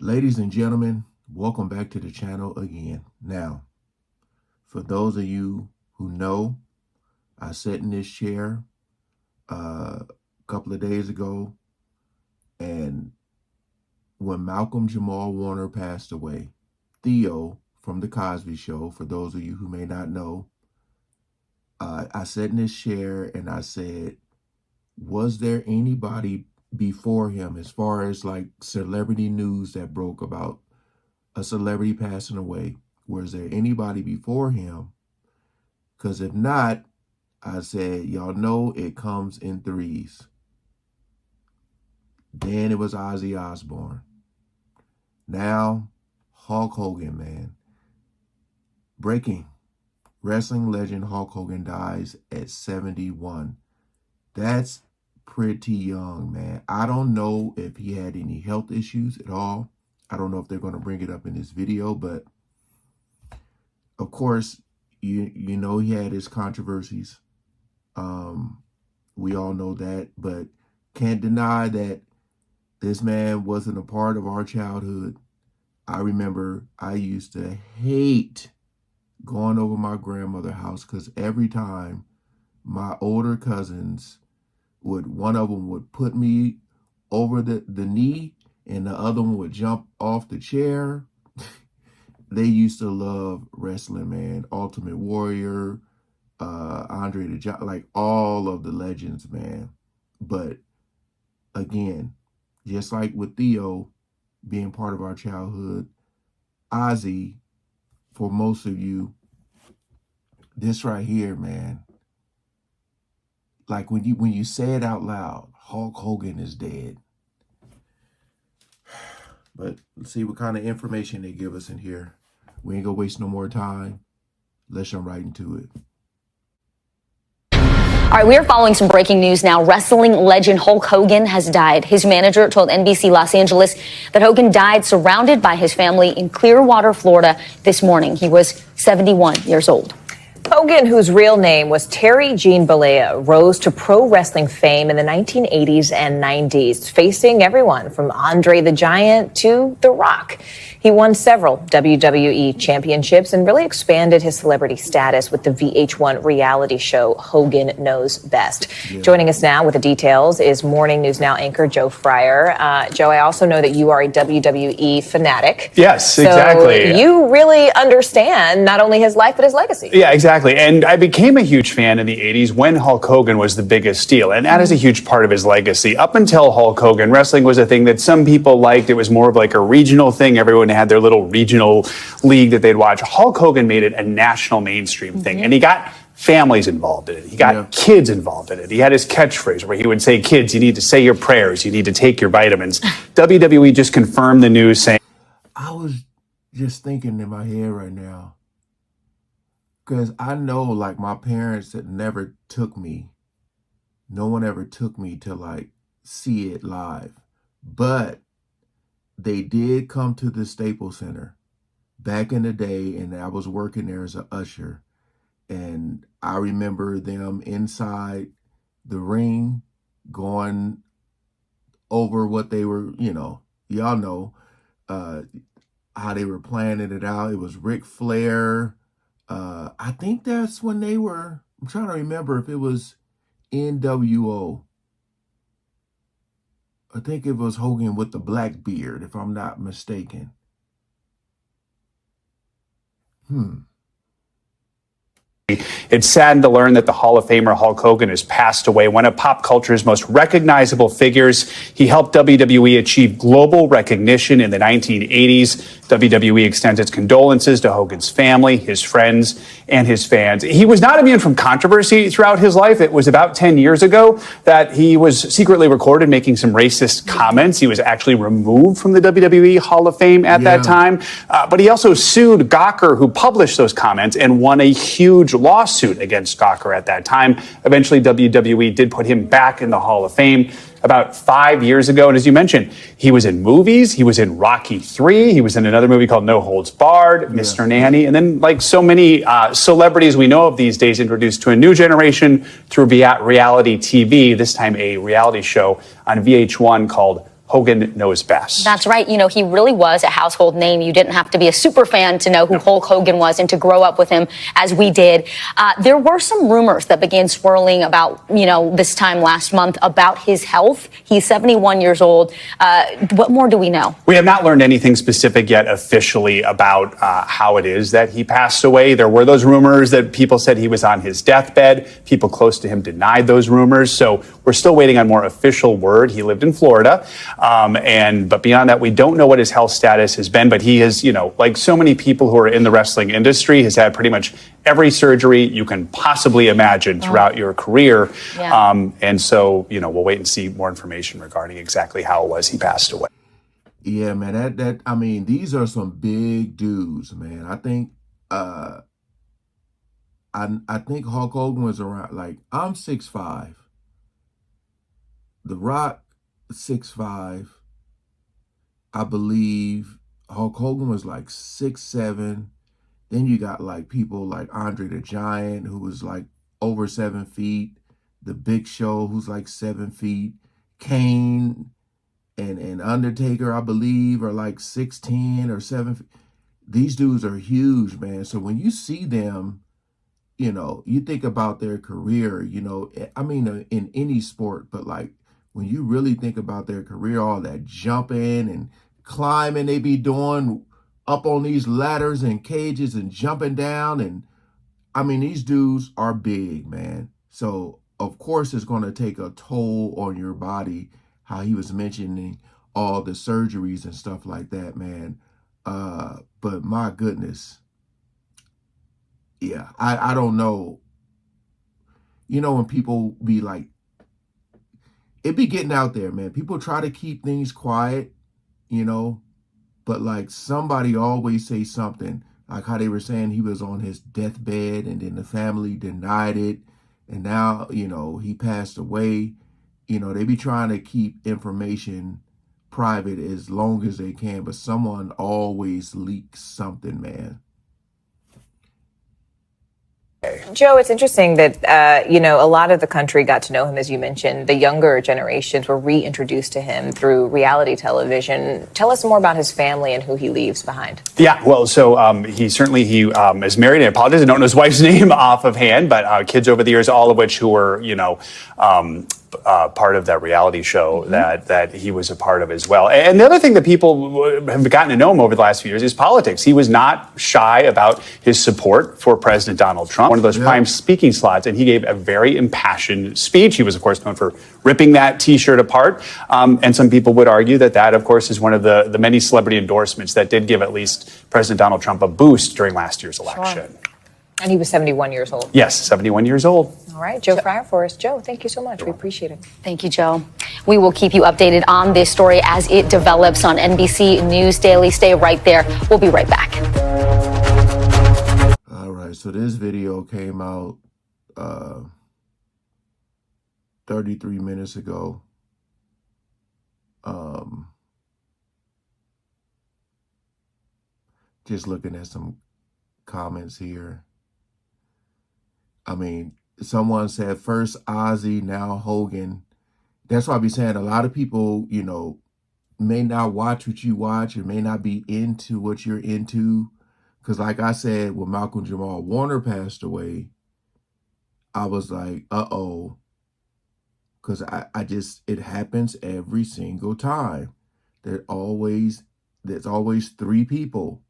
Ladies and gentlemen, welcome back to the channel again. Now, for those of you who know, I sat in this chair a couple of days ago, and when Malcolm Jamal Warner passed away, Theo from The Cosby Show, for those of you who may not know, I sat in this chair and I said, was there anybody before him as far as like celebrity news that broke about a celebrity passing away? Was there anybody before him? Because if not, I said, y'all know it comes in threes. Then it was Ozzy Osbourne. Now, Hulk Hogan, man. Breaking. Wrestling legend Hulk Hogan dies at 71. That's pretty young, man. I don't know if he had any health issues at all. I don't know if they're going to bring it up in this video, but of course, you know he had his controversies. We all know that, but can't deny that this man wasn't a part of our childhood. I remember I used to hate going over my grandmother's house because every time my older cousins one of them would put me over the knee and the other one would jump off the chair. They used to love wrestling, man. Ultimate Warrior, Andre the Giant, like all of the legends, man. But again, just like with Theo being part of our childhood, Ozzy, for most of you, this right here, man, like when you say it out loud, Hulk Hogan is dead. But let's see what kind of information they give us in here. We ain't gonna waste no more time. Let's jump right into it. All right, we are following some breaking news now. Wrestling legend Hulk Hogan has died. His manager told NBC Los Angeles that Hogan died surrounded by his family in Clearwater, Florida this morning. He was 71 years old. Hogan, whose real name was Terry Gene Bollea, rose to pro wrestling fame in the 1980s and 90s, facing everyone from Andre the Giant to The Rock. He won several WWE championships and really expanded his celebrity status with the VH1 reality show Hogan Knows Best. Yeah. Joining us now with the details is Morning News Now anchor Joe Fryer. Joe, I also know that you are a WWE fanatic. Yes, so exactly. You really understand not only his life, but his legacy. Yeah, exactly. And I became a huge fan in the 80s when Hulk Hogan was the biggest deal. And that is a huge part of his legacy. Up until Hulk Hogan, wrestling was a thing that some people liked. It was more of like a regional thing. Everyone had their little regional league that they'd watch. Hulk Hogan made it a national mainstream thing. And he got families involved in it. He got kids involved in it. He had his catchphrase where he would say, kids, you need to say your prayers. You need to take your vitamins. WWE just confirmed the news saying... I was just thinking in my head right now, because I know, like, my parents that never took me. No one ever took me to, like, see it live. But they did come to the Staples Center back in the day, and I was working there as an usher. And I remember them inside the ring going over what they were, y'all know, how they were planning it out. It was Ric Flair. I think that's when they were, I'm trying to remember if it was NWO. I think it was Hogan with the black beard, if I'm not mistaken. It's sad to learn that the Hall of Famer Hulk Hogan has passed away, one of pop culture's most recognizable figures. He helped WWE achieve global recognition in the 1980s. WWE extends its condolences to Hogan's family, his friends, and his fans. He was not immune from controversy throughout his life. It was about 10 years ago that he was secretly recorded making some racist comments. He was actually removed from the WWE Hall of Fame at that time. But he also sued Gawker, who published those comments, and won a huge lawsuit against Gawker at that time. Eventually, WWE did put him back in the Hall of Fame about 5 years ago. And as you mentioned, he was in movies. He was in Rocky III. He was in another movie called No Holds Barred, Mr. Nanny. And then, like so many celebrities we know of these days, introduced to a new generation through reality TV, this time a reality show on VH1 called Hogan knows best. That's right. You know, he really was a household name. You didn't have to be a super fan to know who Hulk Hogan was and to grow up with him as we did. There were some rumors that began swirling about, this time last month about his health. He's 71 years old. What more do we know? We have not learned anything specific yet officially about how it is that he passed away. There were those rumors that people said he was on his deathbed. People close to him denied those rumors. So we're still waiting on more official word. He lived in Florida. But beyond that, we don't know what his health status has been. But he has, like so many people who are in the wrestling industry, has had pretty much every surgery you can possibly imagine throughout your career. Yeah. And so, we'll wait and see more information regarding exactly how it was he passed away. Yeah, man, I mean, these are some big dudes, man. I think I think Hulk Hogan was around, like, I'm 6'5". The Rock 6'5". I believe Hulk Hogan was like 6'7". Then you got like people like Andre the Giant, who was like over 7 feet. The Big Show, who's like 7 feet. Kane and Undertaker, I believe, are like 6'10" or 7 feet. These dudes are huge, man. So when you see them, you think about their career, I mean, in any sport, but like when you really think about their career, all that jumping and climbing they be doing up on these ladders and cages and jumping down. And I mean, these dudes are big, man. So of course it's going to take a toll on your body, how he was mentioning all the surgeries and stuff like that, man. But my goodness, yeah, I don't know. When people be like, it be getting out there, man. People try to keep things quiet, but like somebody always say something, like how they were saying he was on his deathbed and then the family denied it. And now, he passed away. They be trying to keep information private as long as they can, but someone always leaks something, man. Joe, it's interesting that, a lot of the country got to know him, as you mentioned. The younger generations were reintroduced to him through reality television. Tell us more about his family and who he leaves behind. Yeah, well, so he is married. I apologize, I don't know his wife's name off of hand, but kids over the years, all of which who were, part of that reality show that he was a part of as well. And the other thing that people have gotten to know him over the last few years is politics. He was not shy about his support for President Donald Trump, one of those prime speaking slots, and he gave a very impassioned speech. He was, of course, known for ripping that T-shirt apart. And some people would argue that, of course, is one of the many celebrity endorsements that did give at least President Donald Trump a boost during last year's election. Sure. And he was 71 years old. Yes, 71 years old. All right, Joe Fryer for us. Joe, thank you so much. We appreciate it. Thank you, Joe. We will keep you updated on this story as it develops on NBC News Daily. Stay right there. We'll be right back. All right, so this video came out 33 minutes ago. Just looking at some comments here. I mean, someone said first Ozzy, now Hogan. That's why I be saying a lot of people, may not watch what you watch or may not be into what you're into. Because like I said, when Malcolm Jamal Warner passed away, I was like, uh-oh. Because it happens every single time. There's always 3 people.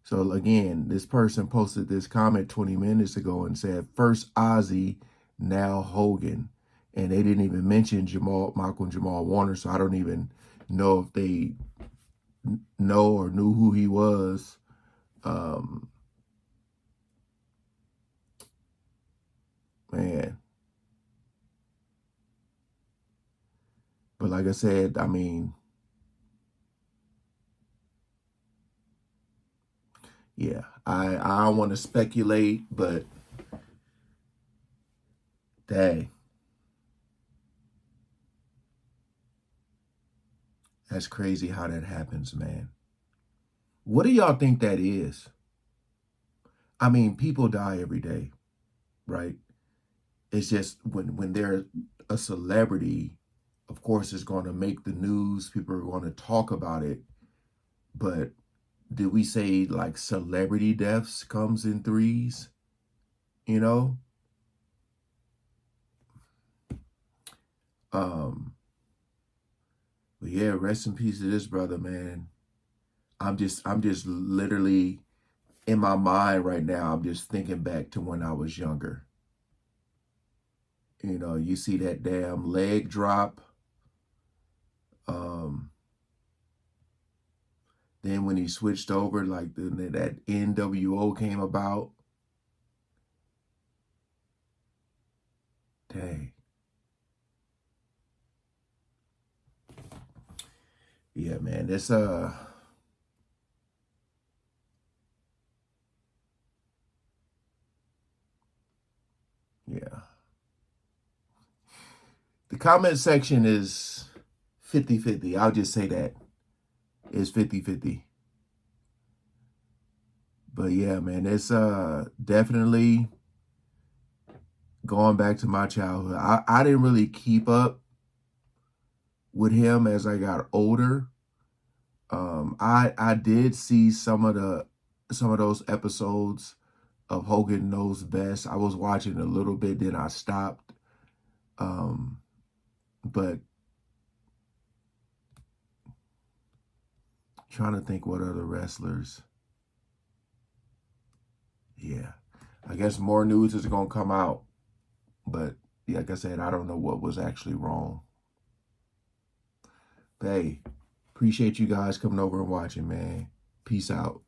So again, this person posted this comment 20 minutes ago and said, first Ozzy, now Hogan. And they didn't even mention Malcolm Jamal Warner. So I don't even know if they know or knew who he was. Man. But like I said, I mean, yeah, I don't want to speculate, but dang, that's crazy how that happens, man. What do y'all think that is? I mean, people die every day, right? It's just when they're a celebrity, Of course, it's going to make the news. People are going to talk about it. But did we say like celebrity deaths comes in threes? You know? But yeah, rest in peace to this brother, man. I'm just literally in my mind right now. I'm just thinking back to when I was younger. You know, you see that damn leg drop. Then when he switched over, like that NWO came about. Dang. Yeah, man. This yeah. The comment section is 50-50. I'll just say that. It's 50-50. But yeah, man, it's definitely going back to my childhood. I didn't really keep up with him as I got older. I did see some of those episodes of Hogan Knows Best. I was watching a little bit, then I stopped. But trying to think what other wrestlers. Yeah, I guess more news is gonna come out. But like I said, I don't know what was actually wrong. But hey, appreciate you guys coming over and watching, man. Peace out.